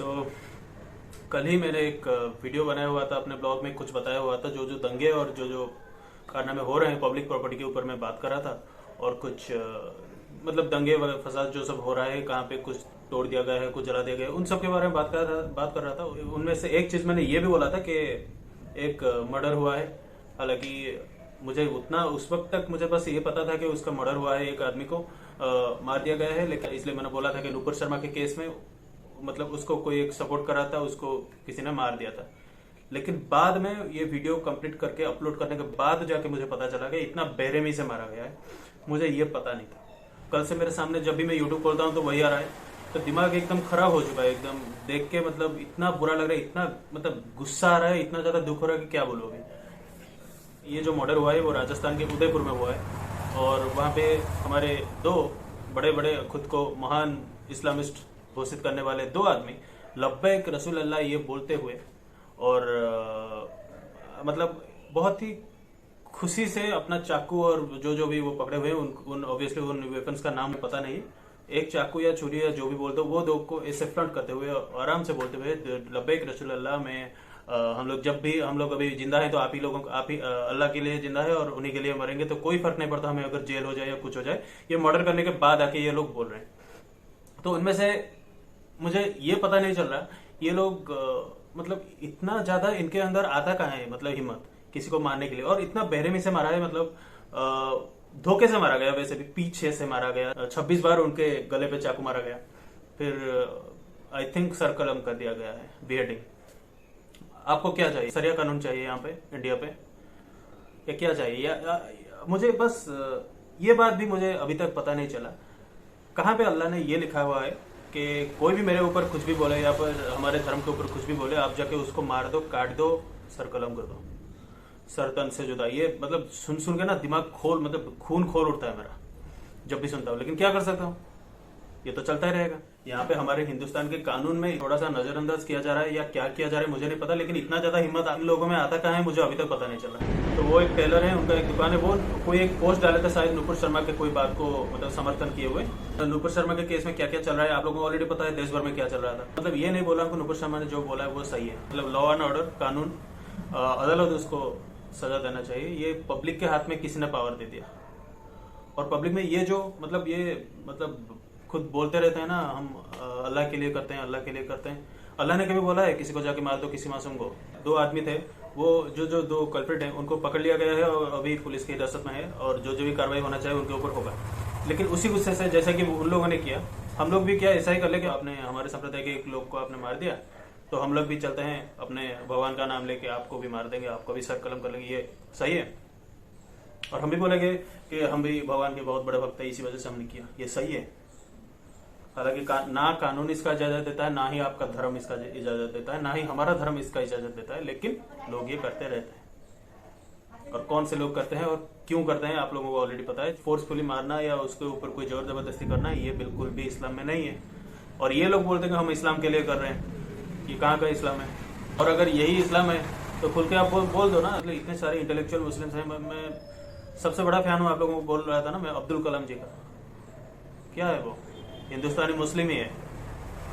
कल ही मैंने एक वीडियो बनाया हुआ था, अपने ब्लॉग में कुछ बताया हुआ था। जो जो दंगे और जो जो कारनामे हो रहे हैं पब्लिक प्रॉपर्टी के ऊपर मैं बात कर रहा था। और कुछ मतलब दंगे व फसाद जो सब हो रहा है, कहाँ पे कुछ तोड़ दिया गया है, कुछ जला दिया गया है, उन सब के बारे में बात कर रहा था। उनमें से एक चीज़ मैंने ये भी बोला था कि एक मर्डर हुआ है। हालांकि मुझे उतना उस वक्त तक मुझे बस ये पता था कि उसका मर्डर हुआ है, एक आदमी को मार दिया गया है। लेकिन इसलिए मैंने बोला था कि नुपुर शर्मा के केस में मतलब उसको कोई एक सपोर्ट करा था, उसको किसी ने मार दिया था। लेकिन बाद में ये वीडियो कंप्लीट करके अपलोड करने के बाद जाके मुझे पता चला कि इतना बेरहमी से मारा गया है। मुझे ये पता नहीं था। कल से मेरे सामने जब भी मैं यूट्यूब खोलता हूँ तो वही आ रहा है, तो दिमाग एकदम खराब हो चुका है। एकदम देख के मतलब इतना बुरा लग रहा है, इतना मतलब गुस्सा आ रहा है, इतना ज्यादा दुख हो रहा है कि क्या बोलूं अभी। ये जो मर्डर हुआ है वो राजस्थान के उदयपुर में हुआ है। और वहाँ पे हमारे दो बड़े बड़े खुद को महान इस्लामिस्ट घोषित करने वाले दो आदमी लब्बैक रसूल अल्लाह ये बोलते हुए और मतलब बहुत ही खुशी से अपना चाकू और जो जो भी वो पकड़े हुए हैं उन ऑब्वियसली उन वेपन्स का नाम पता नहीं, एक चाकू या छुरी या जो भी बोलते हो वो दो को ऐसे फ्रंट करते हुए आराम से बोलते हुए लब्बैक रसूल अल्लाह में हम लोग अभी जिंदा है तो आप ही अल्लाह के लिए जिंदा है और उन्हीं के लिए मरेंगे, तो कोई फर्क नहीं पड़ता हमें अगर जेल हो जाए या कुछ हो जाए। ये मर्डर करने के बाद आके ये लोग बोल रहे हैं। तो उनमें से मुझे ये पता नहीं चल रहा ये लोग मतलब इतना ज्यादा इनके अंदर आता कहाँ है, मतलब हिम्मत किसी को मारने के लिए। और इतना बेरहमी से मारा है, मतलब धोखे से मारा गया, वैसे भी पीछे से मारा गया। 26 बार उनके गले पे चाकू मारा गया, फिर आई थिंक सर कलम कर दिया गया है, बेहेडिंग। आपको क्या चाहिए? सरिया कानून चाहिए यहाँ पे इंडिया पे या क्या चाहिए? मुझे बस ये बात भी मुझे अभी तक पता नहीं चला कहाँ पे अल्लाह ने ये लिखा हुआ है कि कोई भी मेरे ऊपर कुछ भी बोले या फिर हमारे धर्म के ऊपर कुछ भी बोले, आप जाके उसको मार दो, काट दो, सर कलम कर दो, सर तन से जुदा। ये मतलब सुन के ना दिमाग खोल मतलब खून खोल उठता है मेरा जब भी सुनता हूँ। लेकिन क्या कर सकता हूँ, ये तो चलता ही रहेगा। यहाँ पे हमारे हिंदुस्तान के कानून में थोड़ा सा नजरअंदाज किया जा रहा है या क्या किया जा रहा है मुझे नहीं पता, लेकिन इतना ज्यादा हिम्मत इन लोगों में आता कहाँ है मुझे अभी तक पता नहीं चला। तो वो एक टेलर है, उनका एक दुकान है, वो कोई एक पोस्ट डाले थे शायद नुपुर शर्मा के कोई बात को मतलब समर्थन किए हुए। नुपुर शर्मा के केस में क्या क्या चल रहा है आप लोगों को ऑलरेडी पता है, देश भर में क्या चल रहा था। मतलब ये नहीं बोला कि नुपुर शर्मा ने जो बोला है वो सही है, मतलब लॉ एंड ऑर्डर कानून अदालत उसको सजा देना चाहिए। ये पब्लिक के हाथ में किसी ने पावर दे दिया। और पब्लिक में ये जो मतलब खुद बोलते रहते हैं ना, हम अल्लाह के लिए करते हैं, अल्लाह के लिए करते हैं। अल्लाह ने कभी बोला है किसी को जाके मार दो किसी मासूम को? दो आदमी थे, वो जो दो कल्प्रिट हैं उनको पकड़ लिया गया है और अभी पुलिस की हिरासत में है और जो भी कार्रवाई होना चाहिए उनके ऊपर होगा। लेकिन उसी गुस्से से जैसा कि उन लोगों ने किया, हम लोग भी क्या ऐसा ही कर ले कि आपने हमारे संप्रदाय के एक लोग को आपने मार दिया तो हम लोग भी चलते हैं अपने भगवान का नाम लेके आपको भी मार देंगे, आपको भी सर कलम कर लेंगे। ये सही है? और हम भी बोलेंगे कि हम भी भगवान के बहुत बड़े भक्त है, इसी वजह से हमने किया। ये सही है? हालांकि ना कानून इसका इजाजत देता है, ना ही आपका धर्म इसका इजाजत देता है, ना ही हमारा धर्म इसका इजाजत देता है, लेकिन लोग ये करते रहते हैं। और कौन से लोग करते हैं और क्यों करते हैं आप लोगों को ऑलरेडी पता है। फोर्सफुली मारना या उसके ऊपर कोई जोर जबरदस्ती करना ये बिल्कुल भी इस्लाम में नहीं है। और ये लोग बोलते हैं कि हम इस्लाम के लिए कर रहे हैं, ये कहाँ का इस्लाम है? और अगर यही इस्लाम है तो खुल के आप बोल दो ना। मतलब इतने सारे इंटेलेक्चुअल मुस्लिम्स हैं, मैं सबसे बड़ा फैन हूँ, आप लोगों को बोल रहा था ना मैं, अब्दुल कलाम जी का। क्या है वो? हिंदुस्तानी मुस्लिम ही है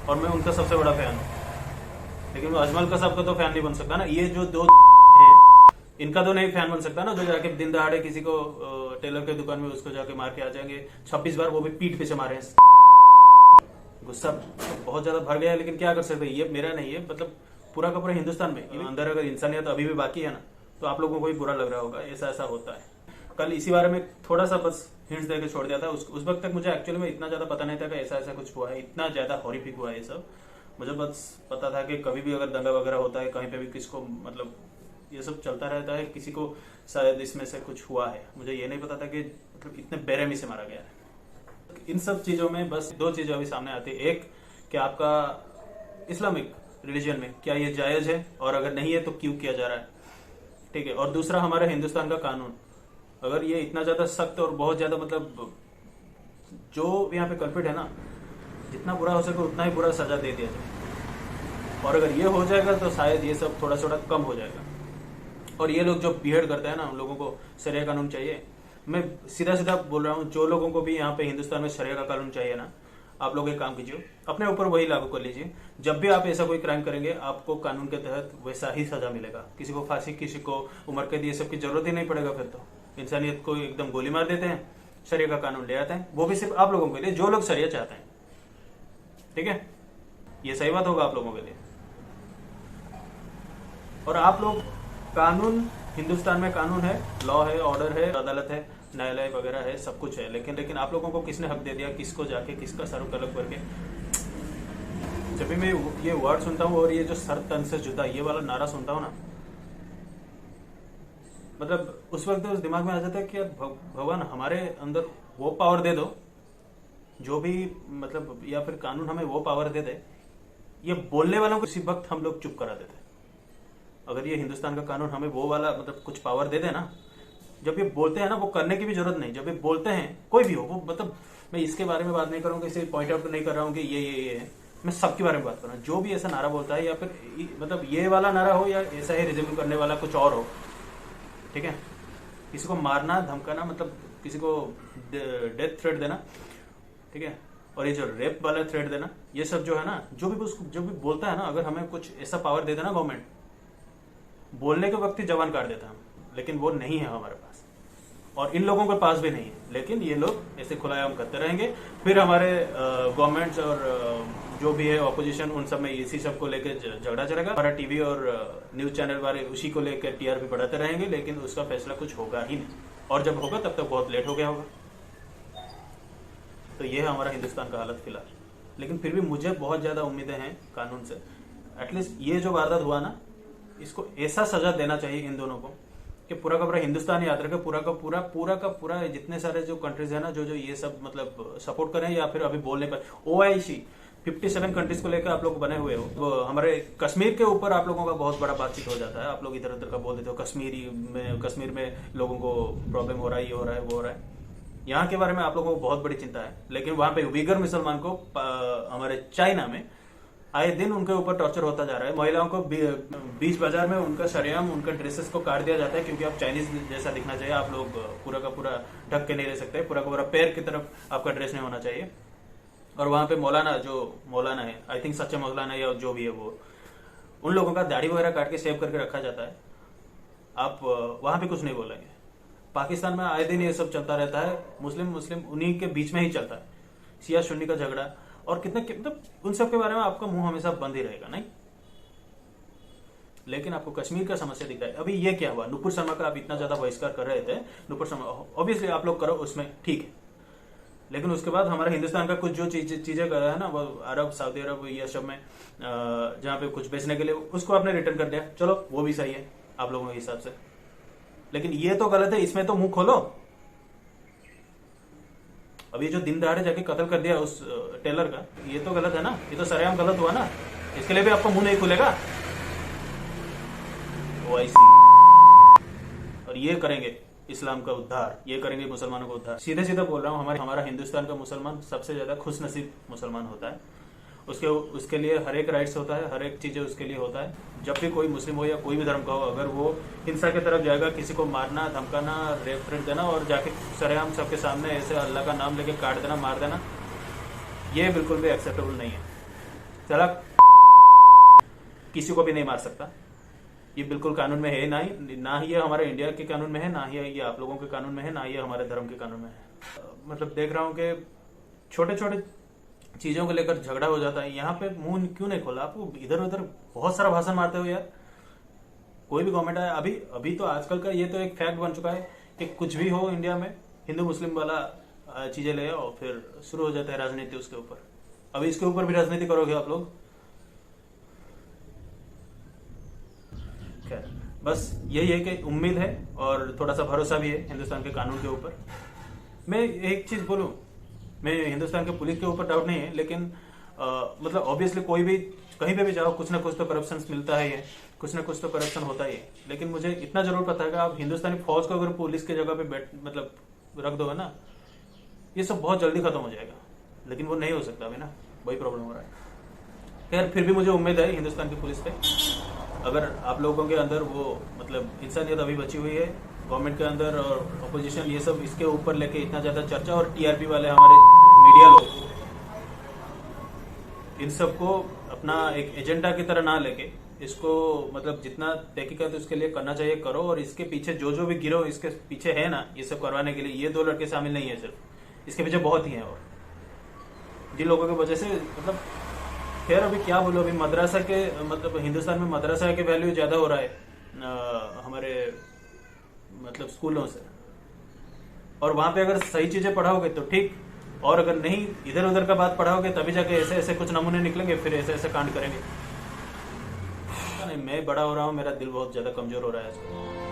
और मैं उनका सबसे बड़ा फैन हूँ। लेकिन वो अजमल कसाब का तो फैन नहीं बन सकता ना। ये जो दो हैं इनका तो नहीं फैन बन सकता ना, जो जाके दिन दहाड़े किसी को टेलर के दुकान में उसको जाके मार के आ जाएंगे 26 बार, वो भी पीठ पीछे मारे हैं। गुस्सा बहुत ज्यादा भर गया है, लेकिन क्या कर सकते हैं। ये मेरा नहीं है, मतलब पूरा का पूरा हिंदुस्तान में अंदर अगर इंसानियत अभी भी बाकी है ना, तो आप लोगों को भी बुरा लग रहा होगा। ऐसा ऐसा होता है। कल इसी बारे में थोड़ा सा बस हिंट्स देके छोड़ दिया था। उस वक्त तक मुझे एक्चुअली में इतना ज्यादा पता नहीं था कि ऐसा ऐसा कुछ हुआ है, इतना ज्यादा हॉरिफिक हुआ है ये सब। मुझे बस पता था कि कभी भी अगर दंगा वगैरह होता है कहीं पे भी किसको मतलब ये सब चलता रहता है, किसी को शायद इसमें से कुछ हुआ है। मुझे ये नहीं पता था कि मतलब इतने बेरहमी से मारा गया है। इन सब चीजों में बस दो चीजें अभी सामने आती है। एक कि आपका इस्लामिक रिलीजन में क्या ये जायज है, और अगर नहीं है तो क्यों किया जा रहा है, ठीक है। और दूसरा हमारे हिंदुस्तान का कानून, अगर ये इतना ज्यादा सख्त और बहुत ज्यादा मतलब जो यहाँ पे कल्प्रिट है ना, जितना बुरा हो सके उतना ही बुरा सजा दे दिया जाए। और अगर ये हो जाएगा तो शायद ये सब थोड़ा थोड़ा कम हो जाएगा। और ये लोग जो बिहेड करते हैं ना, उन लोगों को शरिया कानून चाहिए। मैं सीधा सीधा बोल रहा हूँ, जो लोगों को भी यहाँ पे हिंदुस्तान में शरिया का कानून चाहिए ना, आप लोग एक काम कीजिए, अपने ऊपर वही लागू कर लीजिए। जब भी आप ऐसा कोई क्राइम करेंगे आपको कानून के तहत वैसा ही सजा मिलेगा। किसी को फांसी, किसी को उम्र कैद, ये सब की जरूरत ही नहीं पड़ेगा। फिर तो इंसानियत को एकदम गोली मार देते हैं, शरिया का कानून ले आते हैं, वो भी सिर्फ आप लोगों के लिए जो लोग शरिया चाहते हैं। ठीक है, ये सही बात होगा आप लोगों के लिए। और आप लोग कानून, हिंदुस्तान में कानून है, लॉ है, ऑर्डर है, अदालत है, न्यायालय वगैरह है, सब कुछ है, लेकिन आप लोगों को किसने हक दे दिया, किसको जाके किसका सर गलत करके। जब भी मैं ये वर्ड सुनता हूँ और ये जो सर तन से जुदा ये वाला नारा सुनता हूँ ना, मतलब उस वक्त उस दिमाग में आ जाता है कि यार भगवान हमारे अंदर वो पावर दे दो, जो भी मतलब, या फिर कानून हमें वो पावर दे दे, ये बोलने वालों को इसी वक्त हम लोग चुप करा देते। अगर ये हिंदुस्तान का कानून हमें वो वाला मतलब कुछ पावर दे दे ना, जब ये बोलते हैं ना, वो करने की भी जरूरत नहीं। जब ये बोलते हैं, कोई भी हो वो, मतलब मैं इसके बारे में बात नहीं करूँगा, इसे पॉइंट आउट नहीं कर रहा हूँ कि ये है, मैं सबके बारे में बात कर रहा हूँ। जो भी ऐसा नारा बोलता है, या फिर मतलब ये वाला नारा हो या ऐसा ही रिज्यूम करने वाला कुछ और हो, ठीक है, किसी को मारना, धमकाना, मतलब किसी को डेथ थ्रेट देना, ठीक है, और ये जो रेप वाला थ्रेट देना, ये सब जो है ना, जो भी बोलता है ना, अगर हमें कुछ ऐसा पावर दे देना गवर्नमेंट, बोलने के वक्त ही जवान काट देता हम, लेकिन वो नहीं है हमारे पास, और इन लोगों के पास भी नहीं है। लेकिन ये लोग ऐसे खुलायाम करते रहेंगे, फिर हमारे गवर्नमेंट्स और जो भी है ऑपोजिशन, उन सब में इसी सब को लेकर झगड़ा चलेगा। हमारा टीवी और न्यूज चैनल वाले उसी को लेकर टीआरपी बढ़ाते रहेंगे, लेकिन उसका फैसला कुछ होगा ही नहीं, और जब होगा तब तक बहुत लेट हो गया होगा। तो ये है हमारा हिंदुस्तान का हालत फिलहाल। लेकिन फिर भी मुझे बहुत ज्यादा उम्मीदें हैं कानून से। एटलीस्ट ये जो वारदात हुआ ना, इसको ऐसा सजा देना चाहिए इन दोनों को कि पूरा का पूरा हिंदुस्तान याद रखे, पूरा का पूरा जितने सारे जो कंट्रीज है ना, जो ये सब मतलब सपोर्ट करें, या फिर अभी बोलने पर OIC 57 कंट्रीज को लेकर आप लोग बने हुए हो। वो हमारे कश्मीर के ऊपर आप लोगों का बहुत बड़ा बातचीत हो जाता है, आप लोग इधर उधर का बोल देते हो, कश्मीर में लोगों को प्रॉब्लम हो रहा है, ये हो रहा है, वो हो रहा है। यहाँ के बारे में आप लोगों को बहुत बड़ी चिंता है, लेकिन वहां पे उइगर मुसलमान को हमारे चाइना में आए दिन उनके ऊपर टॉर्चर होता जा रहा है। महिलाओं को बीच बाजार में उनका शरेआम उनका ड्रेसेस को काट दिया जाता है, क्योंकि आप चाइनीज जैसा दिखना चाहिए, आप लोग पूरा का पूरा ढक के नहीं रह सकते, पूरा का पूरा पैर की तरफ आपका ड्रेस नहीं होना चाहिए। और वहां पे मौलाना है, आई थिंक सच्चा मौलाना या जो भी है, वो उन लोगों का दाढ़ी वगैरह काट के सेव करके रखा जाता है। आप वहां पे कुछ नहीं बोलेंगे। पाकिस्तान में आए दिन ये सब चलता रहता है, मुस्लिम उन्हीं के बीच में ही चलता है, शिया सुन्नी का झगड़ा, और कितने मतलब उन सब के बारे में आपका मुंह हमेशा बंद ही रहेगा, नहीं। लेकिन आपको कश्मीर का समस्या दिख रहा है। अभी ये क्या हुआ, नुपुर शर्मा का आप इतना ज्यादा बहिष्कार कर रहे थे, नुपुर शर्मा ऑब्वियसली आप लोग करो, उसमें ठीक है, लेकिन उसके बाद हमारा हिंदुस्तान का कुछ जो चीजें कर रहा है ना, वो अरब, सऊदी अरब, ये सब में जहाँ पे कुछ बेचने के लिए, उसको आपने रिटर्न कर दिया, चलो वो भी सही है आप लोगों के हिसाब से, लेकिन ये तो गलत है, इसमें तो मुंह खोलो। अब ये जो दिन दहाड़े जाके कत्ल कर दिया उस टेलर का, ये तो गलत है ना, ये तो सरेआम गलत हुआ ना, इसके लिए भी आपका मुंह नहीं खुलेगा। और ये करेंगे इस्लाम का उद्धार, ये करेंगे मुसलमानों का उद्धार। सीधे सीधे बोल रहा हूँ, हमारा हिंदुस्तान का मुसलमान सबसे ज्यादा खुशनसीब मुसलमान होता है। उसके लिए हर एक राइट्स होता है, हर एक चीजें उसके लिए होता है। जब भी कोई मुस्लिम हो या कोई भी धर्म का हो, अगर वो हिंसा की तरफ जाएगा, किसी को मारना, धमकाना, रेप थ्रेट देना, और जाके सरेआम सबके सामने ऐसे अल्लाह का नाम लेके काट देना, मार देना, ये बिल्कुल भी एक्सेप्टेबल नहीं है। चला किसी को भी नहीं मार सकता, ये बिल्कुल कानून में है, ना ही ये हमारे इंडिया के कानून में है, ना ही ये आप लोगों के कानून में है, ना ही हमारे धर्म के कानून में है। मतलब देख रहा हूँ कि छोटे छोटे चीजों को लेकर झगड़ा हो जाता है। यहाँ पे मुंह क्यों नहीं खोला? आपको इधर उधर बहुत सारा भाषण मारते हो यार। कोई भी गवर्नमेंट आए, अभी तो आजकल का ये तो एक फैक्ट बन चुका है कि कुछ भी हो इंडिया में, हिंदू मुस्लिम वाला चीजें ले और फिर शुरू हो जाता है राजनीति उसके ऊपर। अभी इसके ऊपर भी राजनीति करोगे आप लोग? खैर, बस यही है कि उम्मीद है और थोड़ा सा भरोसा भी है हिंदुस्तान के कानून के ऊपर। मैं एक चीज बोलूं, मैं हिंदुस्तान के पुलिस के ऊपर डाउट नहीं है, लेकिन मतलब ऑब्वियसली कोई भी कहीं पे भी जाओ, कुछ ना कुछ तो करप्शन मिलता है, कुछ ना कुछ तो करप्शन होता ही है। लेकिन मुझे इतना जरूर पता है कि आप हिंदुस्तानी फौज को अगर पुलिस की जगह पे मतलब रख दोगे ना, ये सब बहुत जल्दी खत्म हो जाएगा। लेकिन वो नहीं हो सकता अभी ना, वही प्रॉब्लम हो रहा है। खैर, फिर भी मुझे उम्मीद है हिंदुस्तान की पुलिस पे, अगर आप लोगों के अंदर वो मतलब इंसानियत अभी बची हुई है, गवर्नमेंट के अंदर और अपोजिशन ये सब इसके ऊपर लेके इतना ज्यादा चर्चा, और टीआरपी वाले हमारे मीडिया लोग इन सबको अपना एक एजेंडा की तरह ना लेके इसको मतलब जितना तहकीकात उसके लिए करना चाहिए करो, और इसके पीछे जो जो भी गिरोह इसके पीछे है ना ये सब करवाने के लिए, ये 2 लड़के शामिल नहीं है सिर्फ, इसके पीछे बहुत ही हैं और जिन लोगों की वजह से मतलब खैर अभी क्या बोलो, अभी मदरसा के मतलब हिंदुस्तान में मदरसा के वैल्यू ज्यादा हो रहा है हमारे मतलब स्कूलों से, और वहां पे अगर सही चीजें पढ़ाओगे तो ठीक, और अगर नहीं इधर उधर का बात पढ़ाओगे तभी जाके ऐसे ऐसे कुछ नमूने निकलेंगे, फिर ऐसे ऐसे कांड करेंगे। नहीं मैं बड़ा हो रहा हूँ, मेरा दिल बहुत ज्यादा कमजोर हो रहा है।